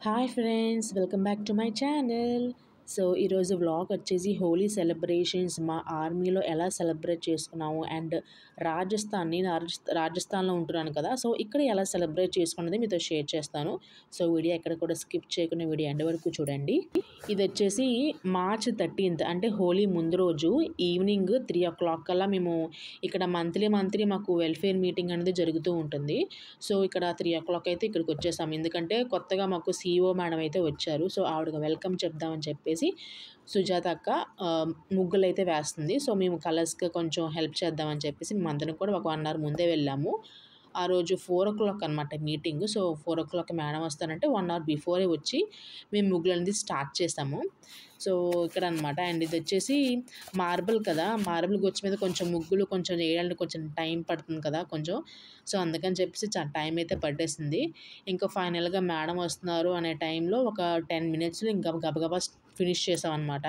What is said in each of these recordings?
Hi friends, welcome back to my channel. So ఈరోజు vlog వచ్చేసి Holi celebrations మా ఆర్మీలో ఎలా సెలబ్రేట్ చేసుకున్నాము అండ్ రాజస్థాన్లో ఉంటున్నాను కదా, సో ఇక్కడ ఎలా సెలబ్రేట్ చేసుకున్నది మీతో షేర్ చేస్తాను. సో వీడియో ఎక్కడ కూడా స్కిప్ చేయకుండా వీడియో ఎండ్ వరకు చూడండి. ఇది వచ్చేసి March 13th అంటే హోలీ ముందు రోజు ఈవినింగ్ 3 o'clock కల్లా మేము ఇక్కడ మంత్లీ మాకు వెల్ఫేర్ మీటింగ్ అనేది జరుగుతూ ఉంటుంది. సో ఇక్కడ 3 o'clock అయితే ఇక్కడికి వచ్చేసాము, ఎందుకంటే కొత్తగా మాకు CEO మేడం అయితే వచ్చారు. సో ఆవిడకి వెల్కమ్ చెప్దామని చెప్పేసి సుజాత అక్క ముగ్గులు అయితే వేస్తుంది. సో మేము కలర్స్కి కొంచెం హెల్ప్ చేద్దామని చెప్పేసి మేమందరం కూడా ఒక 1 hour ముందే వెళ్ళాము. ఆ రోజు 4 o'clock అనమాట మీటింగ్. సో 4 o'clock మేడం వస్తానంటే 1 hour బిఫోరే వచ్చి మేము ముగ్గులు అనేది స్టార్ట్ చేసాము. సో ఇక్కడ అనమాట. అండ్ ఇది వచ్చేసి మార్బుల్ కదా, మార్బుల్ గొచ్చు మీద కొంచెం ముగ్గులు కొంచెం వేయడానికి కొంచెం టైం పడుతుంది కదా కొంచెం. సో అందుకని చెప్పేసి టైం అయితే పట్టేసింది. ఇంకా ఫైనల్గా మేడం వస్తున్నారు అనే టైంలో ఒక 10 minutesలో ఇంకా గబగబా ఫినిష్ చేసాం అనమాట.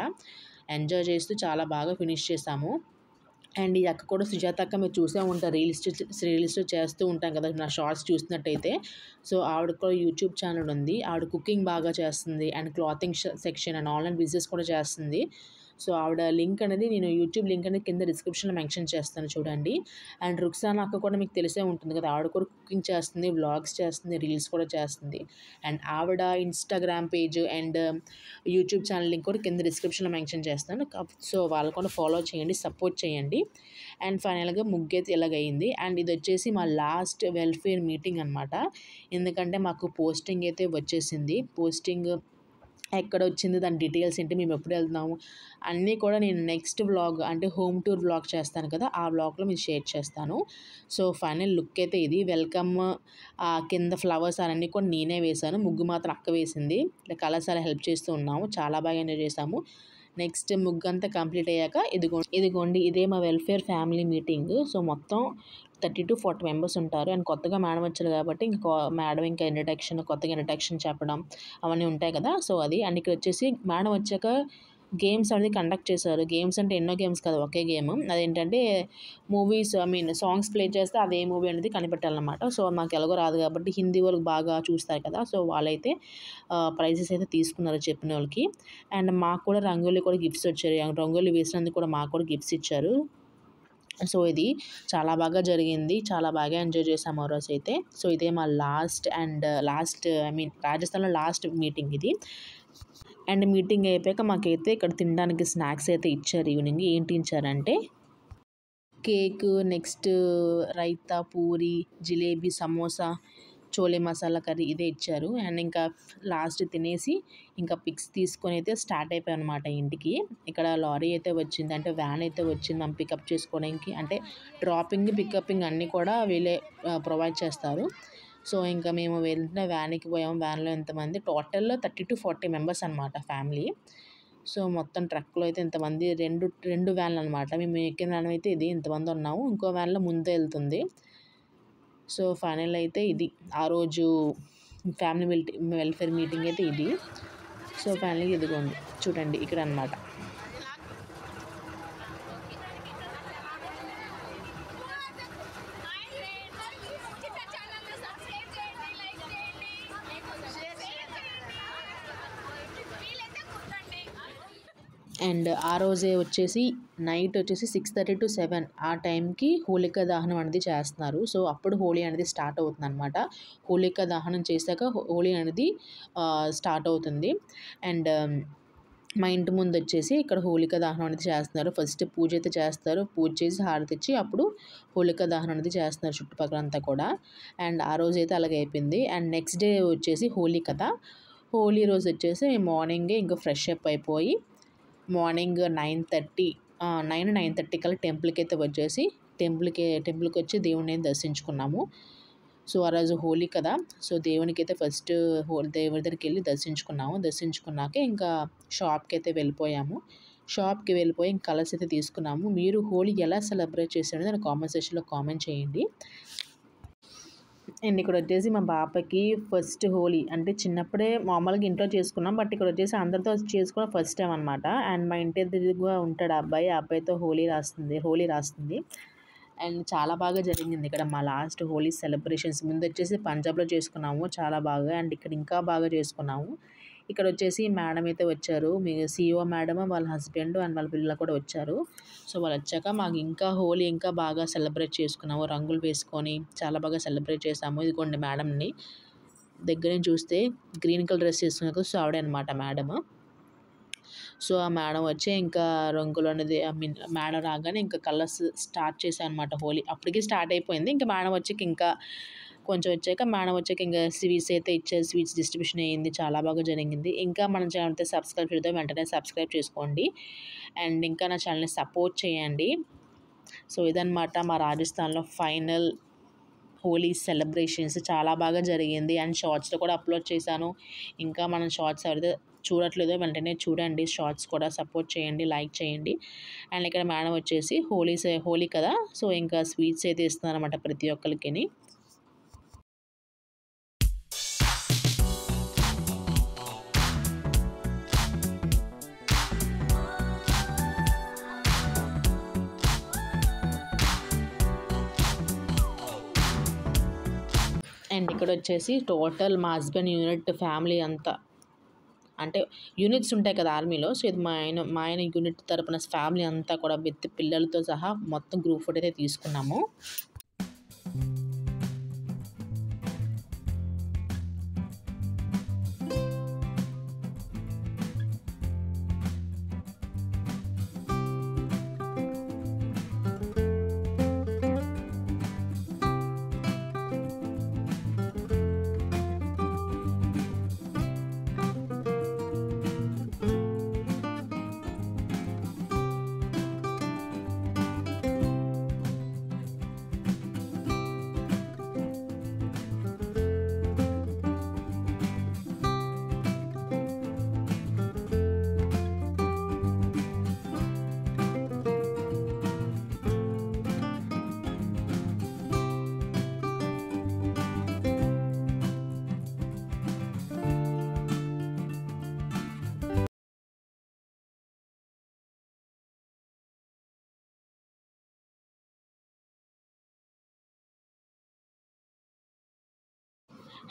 ఎంజాయ్ చేస్తూ చాలా బాగా ఫినిష్ చేసాము. అండ్ ఈ అక్క కూడా సుజాత అక్క మీరు చూసే ఉంటారు, రీల్స్ చేస్తూ ఉంటాం కదా నా షార్ట్స్ చూసినట్టయితే. సో ఆవిడ కూడా యూట్యూబ్ ఛానల్ ఉంది. ఆవిడ కుకింగ్ బాగా చేస్తుంది and clothing section and online business కూడా చేస్తుంది. సో ఆవిడ లింక్ అనేది నేను యూట్యూబ్ లింక్ అనేది కింద డిస్క్రిప్షన్లో మెన్షన్ చేస్తాను, చూడండి. అండ్ రుక్సానా అక్క కూడా మీకు తెలిసే ఉంటుంది కదా, ఆవిడ కూడా కుకింగ్ చేస్తుంది, వ్లాగ్స్ చేస్తుంది, రీల్స్ కూడా చేస్తుంది. అండ్ ఆవిడ Instagram page and YouTube channel link కూడా కింద డిస్క్రిప్షన్లో మెన్షన్ చేస్తాను. సో వాళ్ళు కూడా ఫాలో చేయండి, సపోర్ట్ చేయండి. అండ్ ఫైనల్గా ముగ్గైతే ఇలాగైంది. అండ్ ఇది వచ్చేసి మా లాస్ట్ వెల్ఫేర్ మీటింగ్ అనమాట, ఎందుకంటే మాకు పోస్టింగ్ అయితే వచ్చేసింది. పోస్టింగ్ ఎక్కడ వచ్చింది, దాని డీటెయిల్స్ ఏంటి, మేము ఎప్పుడు వెళ్తున్నాము అన్నీ కూడా నేను నెక్స్ట్ వ్లాగ్ అంటే హోమ్ టూర్ వ్లాగ్ చేస్తాను కదా, ఆ వ్లాగ్లో మీరు షేర్ చేస్తాను. సో ఫైనల్ లుక్ అయితే ఇది. వెల్కమ్ కింద ఫ్లవర్స్ అవన్నీ కూడా నేనే వేశాను, ముగ్గు మాత్రం అక్క వేసింది. కలర్స్ అలా హెల్ప్ చేస్తూ ఉన్నాము, చాలా బాగా ఎంజాయ్ చేసాము. నెక్స్ట్ ముగ్గు అంతా కంప్లీట్ అయ్యాక ఇదిగోండి ఇదే మా వెల్ఫేర్ ఫ్యామిలీ మీటింగ్. సో మొత్తం 30 to 40 members ఉంటారు. అండ్ కొత్తగా మేడం వచ్చారు కాబట్టి మేడం ఇంకా కొత్తగా ఇంట్రడక్షన్ చెప్పడం అవన్నీ ఉంటాయి కదా. సో అది. అండ్ ఇక్కడ వచ్చేసి మేడం వచ్చాక గేమ్స్ అనేది కండక్ట్ చేశారు. గేమ్స్ అంటే ఎన్నో గేమ్స్ కదా, ఒకే గేమ్. అదేంటంటే సాంగ్స్ ప్లే చేస్తే అదే మూవీ అనేది కనిపెట్టాలన్నమాట. సో మాకు ఎలాగో రాదు కాబట్టి హిందీ వాళ్ళకి బాగా చూస్తారు కదా, సో వాళ్ళైతే ప్రైజెస్ అయితే తీసుకున్నారు చెప్పిన వాళ్ళకి. అండ్ మాకు కూడా రంగోలీ కూడా గిఫ్ట్స్ వచ్చారు. రంగోలీ వేసినందుకు కూడా మాకు కూడా గిఫ్ట్స్ ఇచ్చారు. సో ఇది చాలా బాగా జరిగింది, చాలా బాగా ఎంజాయ్ చేసాము ఆ రోజు అయితే. సో ఇదే మా రాజస్థాన్లో లాస్ట్ మీటింగ్ ఇది. అండ్ మీటింగ్ అయిపోయాక మాకైతే ఇక్కడ తినడానికి స్నాక్స్ అయితే ఇచ్చారు. ఈవినింగ్ ఏంటి ఇచ్చారంటే cake, next raita, puri, jalebi, samosa, chole masala curry ఇదే ఇచ్చారు. అండ్ ఇంకా లాస్ట్ తినేసి ఇంకా పిక్స్ తీసుకొని అయితే స్టార్ట్ అయిపోయాం అనమాట ఇంటికి. ఇక్కడ లారీ అయితే వచ్చింది, అంటే వ్యాన్ అయితే వచ్చింది మనం పికప్ చేసుకోవడానికి. అంటే డ్రాపింగ్ పికప్పింగ్ అన్నీ కూడా వీళ్ళే ప్రొవైడ్ చేస్తారు. సో ఇంకా మేము వెళ్తున్న వ్యాన్కి పోయాము. వ్యాన్లో ఎంతమంది టోటల్లో 30 to 40 members అనమాట ఫ్యామిలీ. సో మొత్తం ట్రక్లో అయితే ఇంతమంది, రెండు వ్యాన్లు అనమాట. మేము ఎక్కిన వ్యాన్ అయితే ఇది, ఇంతమంది ఉన్నాము. ఇంకో వ్యాన్లో ముందే వెళ్తుంది. సో ఫైనల్ అయితే ఇది ఆ రోజు ఫ్యామిలీ వెల్ఫేర్ మీటింగ్ అయితే ఇది. సో ఫైనల్గా ఇదిగోండి చూడండి ఇక్కడ అనమాట. అండ్ ఆ రోజే వచ్చేసి నైట్ వచ్చేసి 6:30 to 7 ఆ టైంకి హోలికా దహనం అనేది చేస్తున్నారు. సో అప్పుడు హోలీ అనేది స్టార్ట్ అవుతుంది అనమాట. హోలికా దహనం చేశాక హోలీ అనేది స్టార్ట్ అవుతుంది. అండ్ మా ఇంటి ముందు వచ్చేసి ఇక్కడ హోలికా దహనం అనేది చేస్తున్నారు. ఫస్ట్ పూజ అయితే చేస్తారు, పూజ చేసి హారతి ఇచ్చి అప్పుడు హోలికా దహనం అనేది చేస్తున్నారు చుట్టుపక్కలంతా కూడా. అండ్ ఆ రోజు అయితే అలాగే అయిపోయింది. అండ్ నెక్స్ట్ డే వచ్చేసి హోలీ కదా, హోలీ రోజు వచ్చేసి మేము మార్నింగే ఇంకా ఫ్రెష్ అప్ అయిపోయి మార్నింగ్ 9:30 కల్లా టెంపుల్కి అయితే వచ్చేసి టెంపుల్కి వచ్చి దేవుడిని దర్శించుకున్నాము. సో ఆ రోజు హోలీ కదా, సో దేవునికి అయితే ఫస్ట్ దేవుడి దగ్గరికి వెళ్ళి దర్శించుకున్నాక ఇంకా షాప్కి అయితే వెళ్ళిపోయాము. షాప్కి వెళ్ళిపోయి ఇంకా కలర్స్ అయితే తీసుకున్నాము. మీరు హోలీ ఎలా సెలబ్రేట్ చేశారో దాన్ని కామెంట్ సెక్షన్లో కామెంట్ చేయండి. అండ్ ఇక్కడ వచ్చేసి మా పాపకి ఫస్ట్ హోలీ అంటే చిన్నప్పుడే మామూలుగా ఇంట్లో చేసుకున్నాం, బట్ ఇక్కడ వచ్చేసి అందరితో చేసుకున్న ఫస్ట్ టైం అనమాట. అండ్ మా ఇంటి ఎదురుగా ఉంటాడు అబ్బాయి, ఆ అబ్బాయితో హోలీ రాస్తుంది. అండ్ చాలా బాగా జరిగింది ఇక్కడ మా లాస్ట్ హోలీ సెలబ్రేషన్స్. ముందు వచ్చేసి పంజాబ్లో చేసుకున్నాము చాలా బాగా, అండ్ ఇక్కడ ఇంకా బాగా చేసుకున్నాము. ఇక్కడ వచ్చేసి మేడం అయితే వచ్చారు, మీ సిఇఓ మేడం వాళ్ళ హస్బెండ్ అండ్ వాళ్ళ పిల్లలు కూడా వచ్చారు. సో వాళ్ళు వచ్చాక మాకు ఇంకా హోలీ ఇంకా బాగా సెలబ్రేట్ చేసుకున్నాము, రంగులు వేసుకొని చాలా బాగా సెలబ్రేట్ చేసాము. ఇదిగోండి మేడంని దగ్గర నుంచి చూస్తే గ్రీన్ కలర్ డ్రెస్ వేసుకున్నారు, సో ఆవిడే అనమాట మేడమ్. సో ఆ మేడం వచ్చి ఇంకా రంగులు అనేది మేడం రాగానే ఇంకా కలర్స్ స్టార్ట్ చేశాను అనమాట హోలీ. అప్పటికి స్టార్ట్ అయిపోయింది, ఇంకా మేడం వచ్చాక ఇంకా కొంచెం వచ్చాక మేడం వచ్చాక ఇంకా స్వీట్స్ అయితే ఇచ్చారు, స్వీట్స్ డిస్ట్రిబ్యూషన్ అయ్యింది, చాలా బాగా జరిగింది. ఇంకా మన ఛానల్ అయితే సబ్స్క్రైబ్ చేద్దాం, వెంటనే సబ్స్క్రైబ్ చేసుకోండి అండ్ ఇంకా నా ఛానల్ని సపోర్ట్ చేయండి. సో ఇదన్నమాట మా రాజస్థాన్లో ఫైనల్ హోలీ సెలబ్రేషన్స్. చాలా బాగా జరిగింది అండ్ షార్ట్స్లో కూడా అప్లోడ్ చేశాను. ఇంకా మనం షార్ట్స్ ఎవరైతే చూడట్లేదో వెంటనే చూడండి, షార్ట్స్ కూడా సపోర్ట్ చేయండి, లైక్ చేయండి. అండ్ ఇక్కడ మేడం వచ్చేసి హోలీ కదా, సో ఇంకా స్వీట్స్ అయితే ఇస్తున్నారు అనమాట ప్రతి ఒక్కరికి. అండ్ ఇక్కడ వచ్చేసి టోటల్ మా హస్బెండ్ యూనిట్ ఫ్యామిలీ అంతా, అంటే యూనిట్స్ ఉంటాయి కదా ఆర్మీలో, సో ఇది మా ఆయన యూనిట్ తరపున ఫ్యామిలీ అంతా కూడా విత్ పిల్లలతో సహా మొత్తం గ్రూప్ ఫోటో అయితే తీసుకున్నాము.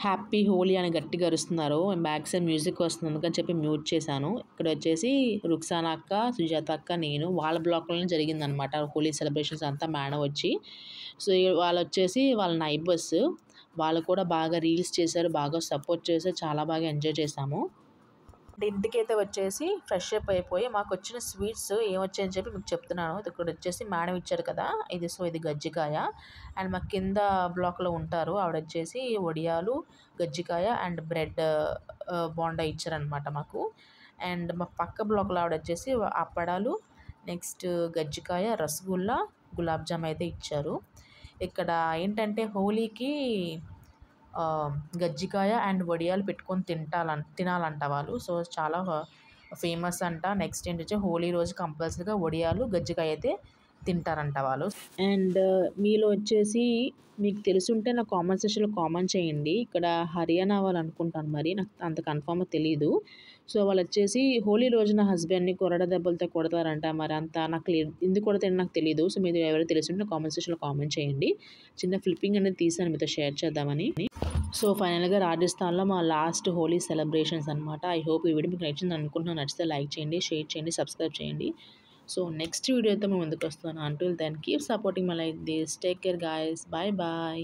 హ్యాపీ హోలీ అని గట్టిగా అరుస్తున్నారు, బ్యాక్ సైడ్ మ్యూజిక్ వస్తుంది అందుకని చెప్పి మ్యూట్ చేశాను. ఇక్కడ వచ్చేసి రుక్సానా అక్క, సుజాత అక్క, నేను వాళ్ళ బ్లాక్లోనే జరిగిందనమాట హోలీ సెలబ్రేషన్స్ అంతా. మేడం వచ్చి సో వాళ్ళు వచ్చేసి వాళ్ళ నైబర్స్, వాళ్ళు కూడా బాగా రీల్స్ చేశారు, బాగా సపోర్ట్ చేశారు, చాలా బాగా ఎంజాయ్ చేశాము. ఇంటికైతే వచ్చేసి ఫ్రెష్ అప్ అయిపోయి మాకు వచ్చిన స్వీట్స్ ఏమొచ్చాయని చెప్పి మీకు చెప్తున్నాను. ఇక్కడ వచ్చేసి మేడం ఇచ్చారు కదా, ఇది గజ్జికాయ, అండ్ మా కింద బ్లాక్లో ఉంటారు ఆవిడ వచ్చేసి వడియాలు, గజ్జికాయ అండ్ బ్రెడ్ బోండా ఇచ్చారనమాట మాకు. అండ్ మా పక్క బ్లాక్లో ఆవిడ వచ్చేసి అప్పడాలు, నెక్స్ట్ గజ్జికాయ, రసగుల్లా, గులాబ్ జామ్ అయితే ఇచ్చారు. ఇక్కడ ఏంటంటే హోలీకి గజ్జికాయ అండ్ వడియాలు పెట్టుకొని తినాలంట వాళ్ళు, సో చాలా ఫేమస్ అంట. నెక్స్ట్ ఏంటంటే హోలీ రోజు కంపల్సరీగా వడియాలు, గజ్జికాయ అయితే తింటారంట వాళ్ళు. అండ్ మీలో వచ్చేసి మీకు తెలుసుంటే నా కామెంట్ సెక్షన్లో కామెంట్ చేయండి. ఇక్కడ హర్యానా వాళ్ళు అనుకుంటాను, మరి నాకు అంత కన్ఫామ్గా తెలీదు. సో వాళ్ళు వచ్చేసి హోలీ రోజున హస్బెండ్ని కొరడ దెబ్బలతో కొడతారంట, మరి అంత నాకు ఎందుకు కొడతారని నాకు తెలియదు. సో మీరు ఎవరైతే తెలుసుంటే కామెంట్ సెక్షన్లో కామెంట్ చేయండి. చిన్న ఫ్లిప్పింగ్ అనేది తీసాను మీతో షేర్ చేద్దామని. సో ఫైనల్గా రాజస్థాన్లో మా లాస్ట్ హోలీ సెలబ్రేషన్స్ అనమాట. ఐ హోప్ ఈ వీడియో మీకు నచ్చింది అనుకుంటున్నాను. నచ్చితే లైక్ చేయండి, షేర్ చేయండి, సబ్స్క్రైబ్ చేయండి. సో నెక్స్ట్ వీడియోతో మేము ముందుకు వస్తాను. Until then keep supporting my like this. Take care guys, bye bye.